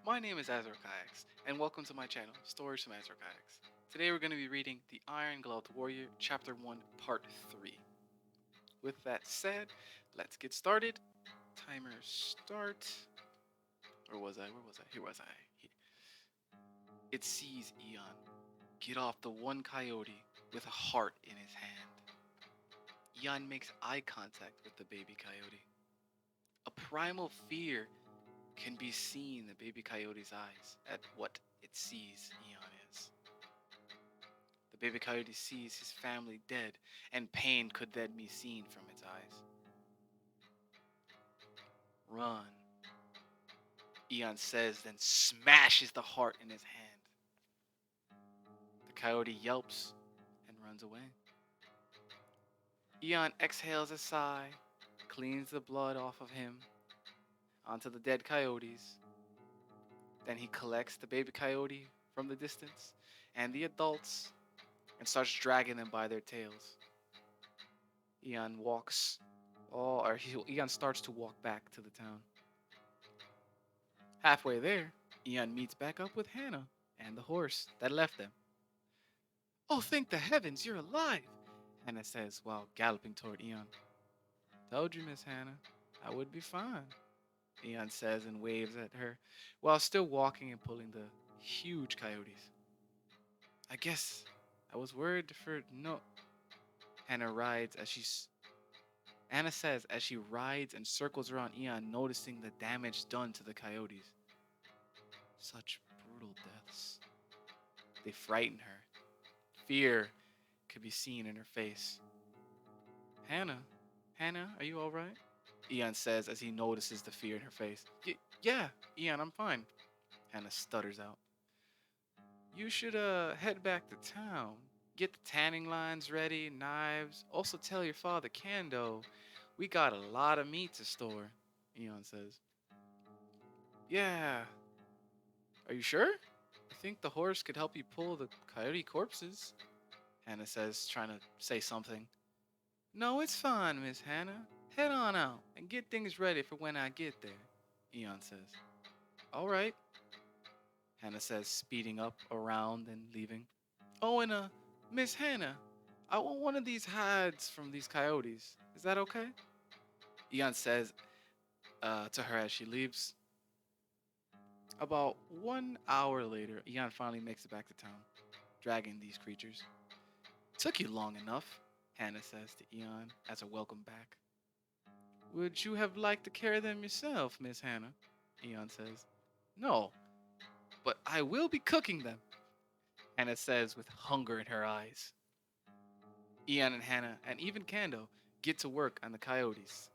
My name is Azor Kayaks, and welcome to my channel, Stories from Azor Kayaks. Today we're going to be reading The Iron Gloved Warrior, Chapter 1, Part 3. With that said, let's get started. Timer start. Where was I? Here was I. It sees Eon get off the one coyote with a heart in his hand. Eon makes eye contact with the baby coyote. A primal fear can be seen in the baby coyote's eyes at what it sees Eon is. The baby coyote sees his family dead, and pain could then be seen from its eyes. Run, Eon says, then smashes the heart in his hand. The coyote yelps and runs away. Eon exhales a sigh, cleans the blood off of him onto the dead coyotes. Then he collects the baby coyote from the distance and the adults and starts dragging them by their tails. Eon walks, Eon starts to walk back to the town. Halfway there, Eon meets back up with Hannah and the horse that left them. "Oh, thank the heavens, you're alive," Hannah says while galloping toward Eon. "Told you, Miss Hannah, I would be fine," Eon says and waves at her while still walking and pulling the huge coyotes. "I guess I was worried for no," Hannah rides as she's Anna says as she rides and circles around Eon, noticing the damage done to the coyotes. Such brutal deaths. They frighten her. Fear could be seen in her face. Hannah, are you alright?" Eon says as he notices the fear in her face. Yeah, Eon, I'm fine," Hannah stutters out. "You should head back to town. Get the tanning lines ready, knives. Also tell your father, Kando, we got a lot of meat to store," Eon says. "Yeah. Are you sure? I think the horse could help you pull the coyote corpses," Hannah says, trying to say something. "No, it's fine, Miss Hannah. Head on out and get things ready for when I get there," Eon says. "All right," Hannah says, speeding up around and leaving. "Oh, and Miss Hannah, I want one of these hides from these coyotes. Is that okay?" Eon says to her as she leaves. About 1 hour later, Eon finally makes it back to town, dragging these creatures. "Took you long enough," Hannah says to Eon as a welcome back. "Would you have liked to carry them yourself, Miss Hannah?" Eon says. "No, but I will be cooking them," Hannah says with hunger in her eyes. Eon and Hannah, and even Kando, get to work on the coyotes,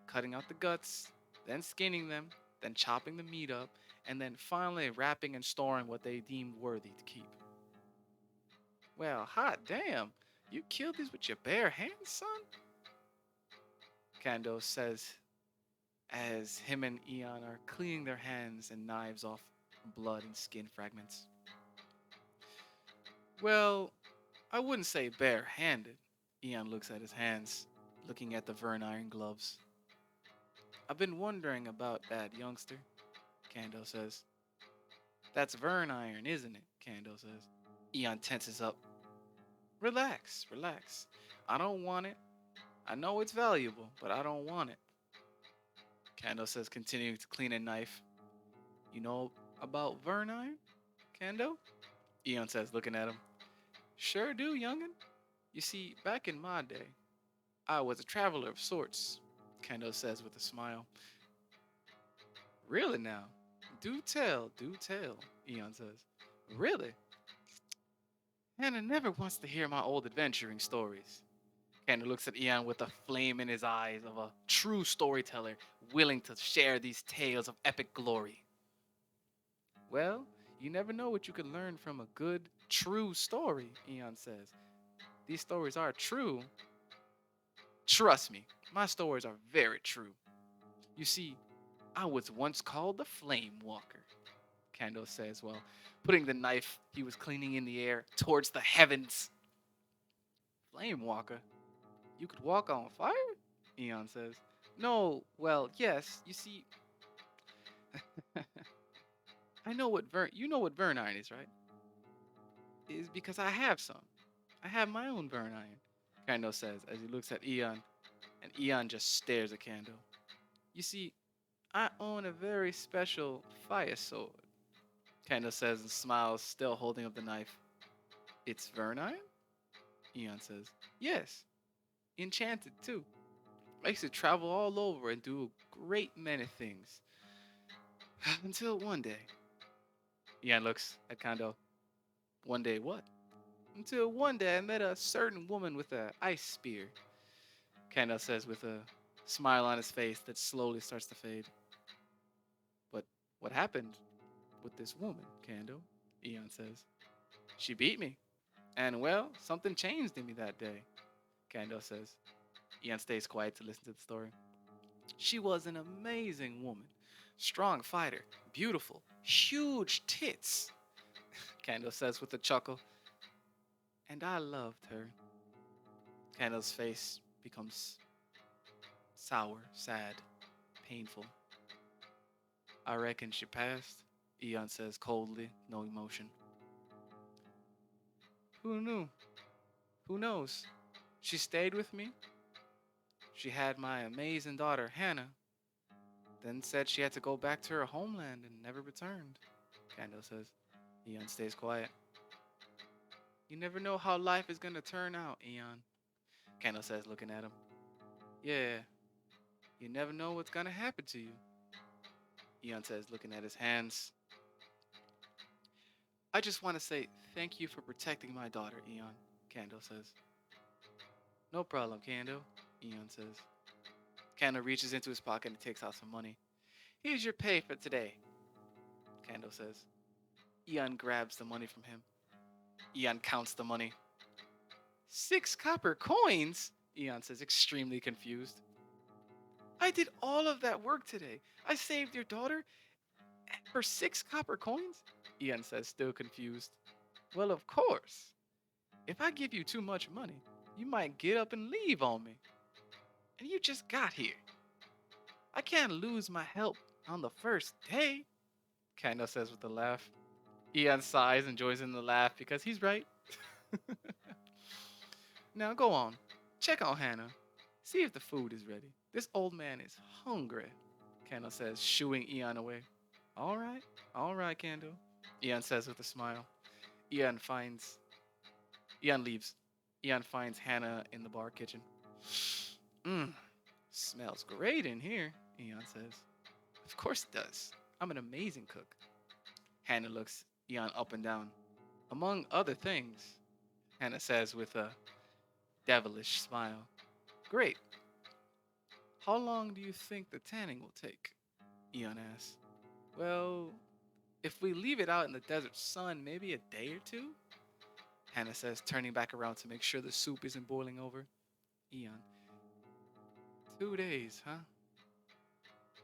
cutting out the guts, then skinning them, then chopping the meat up, and then finally wrapping and storing what they deemed worthy to keep. "Well, hot damn, you killed these with your bare hands, son?" Kando says as him and Eon are cleaning their hands and knives off blood and skin fragments. "Well, I wouldn't say bare-handed." Eon looks at his hands, looking at the Vern iron gloves. "I've been wondering about that, youngster," Kando says. "That's Vern iron, isn't it?" Kando says. Eon tenses up. Relax. I don't want it. I know it's valuable, but I don't want it," Kando says, continuing to clean a knife. "You know about Vern iron, Kando?" Eon says, looking at him. "Sure do, youngin'. You see, back in my day, I was a traveler of sorts," Kendo says with a smile. "Really now? Do tell," Eon says. "Really?" "Hannah never wants to hear my old adventuring stories." Kendo looks at Eon with a flame in his eyes of a true storyteller willing to share these tales of epic glory. "Well, you never know what you could learn from a good, true story," Eon says. "These stories are true. Trust me, my stories are very true. You see, I was once called the Flame Walker," Kando says while putting the knife he was cleaning in the air towards the heavens. "Flame Walker? You could walk on fire?" Eon says. "No, well, yes, you see..." I know what you know what burn iron is, right? Is because I have some. I have my own burn iron, Kando says as he looks at Eon, and Eon just stares at Kando. You see, I own a very special fire sword, Kando says and smiles, still holding up the knife. It's burn iron? Eon says. Yes, enchanted too. Makes it travel all over and do a great many things. Until one day. Eon looks at Kando. One day what? Until one day I met a certain woman with a ice spear, Kando says with a smile on his face that slowly starts to fade. But what happened with this woman, Kando? Eon says. She beat me. And well, something changed in me that day, Kando says. Eon stays quiet to listen to the story. She was an amazing woman. Strong fighter, beautiful, huge tits, Kando says with a chuckle. And I loved her. Kando's face becomes sour, sad, painful. I reckon she passed, Eon says coldly, no emotion. Who knew? Who knows? She stayed with me. She had my amazing daughter, Hannah, then said she had to go back to her homeland and never returned, Kando says. Eon stays quiet. You never know how life is gonna turn out, Eon, Kando says, looking at him. Yeah, you never know what's gonna happen to you, Eon says, looking at his hands. I just want to say thank you for protecting my daughter, Eon, Kando says. No problem, Kando, Eon says. Kando reaches into his pocket and takes out some money. Here's your pay for today, Kando says. Eon grabs the money from him. Eon counts the money. 6 copper coins? Eon says, extremely confused. I did all of that work today. I saved your daughter for 6 copper coins? Eon says, still confused. Well, of course. If I give you too much money, you might get up and leave on me. And you just got here. I can't lose my help on the first day, Kando says with a laugh. Eon sighs and joins in the laugh because he's right. Now go on. Check on Hannah. See if the food is ready. This old man is hungry, Kando says, shooing Eon away. All right, Kando, Eon says with a smile. Eon finds Eon leaves. Eon finds Hannah in the bar kitchen. Mmm, smells great in here, Eon says. Of course it does. I'm an amazing cook. Hannah looks Eon up and down. Among other things, Hannah says with a devilish smile. Great. How long do you think the tanning will take? Eon asks. Well, if we leave it out in the desert sun, maybe a day or two? Hannah says, turning back around to make sure the soup isn't boiling over. Eon. 2 days, huh?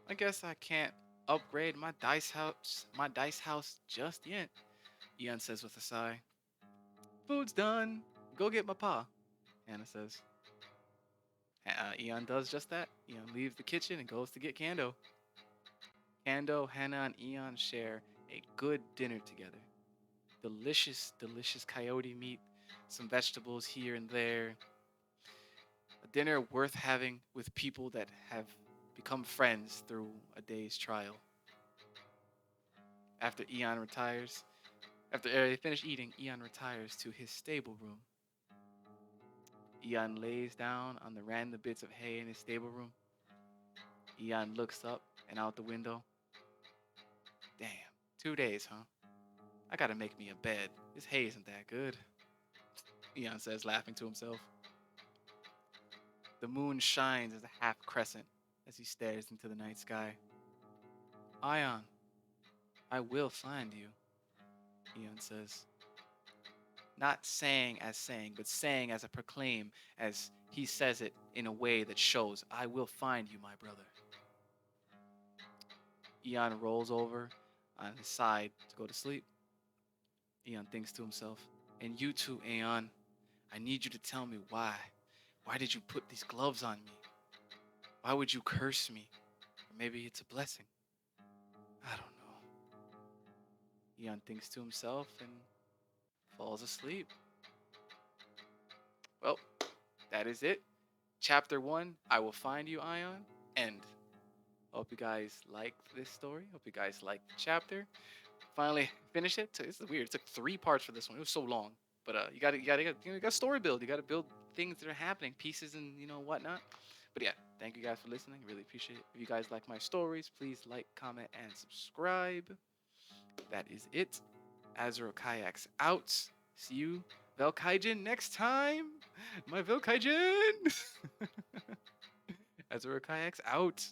I guess I can't upgrade my dice house just yet, Eon says with a sigh. Food's done. Go get my pa, Hannah says. Eon does just that. Eon leaves the kitchen and goes to get Kando. Kando, Hannah, and Eon share a good dinner together. Delicious, delicious coyote meat, some vegetables here and there. A dinner worth having with people that have become friends through a day's trial. After Eon retires, after they finish eating, Eon retires to his stable room. Eon lays down on the random bits of hay in his stable room. Eon looks up and out the window. Damn, 2 days, huh? I gotta make me a bed. This hay isn't that good, Eon says, laughing to himself. The moon shines as a half crescent as he stares into the night sky. Ion, I will find you, Eon says. Not saying, but saying as a proclaim, as he says it in a way that shows, I will find you, my brother. Eon rolls over on his side to go to sleep. Eon thinks to himself, and you too, Aeon. I need you to tell me why. Why did you put these gloves on me? Why would you curse me? Or maybe it's a blessing. I don't know. Eon thinks to himself and falls asleep. Well, that is it. Chapter 1, I Will Find You, Ion. End. Hope you guys liked this story. Hope you guys liked the chapter. Finally finished it. It's weird. It took 3 parts for this one. It was so long. But you got story build. You got to build things that are happening, pieces and whatnot. But yeah, thank you guys for listening. Really appreciate it. If you guys like my stories, please like, comment, and subscribe. That is it. Azuro Kayaks out. See you, Velkaijin, next time. My Velkaijin. Azuro Kayaks out.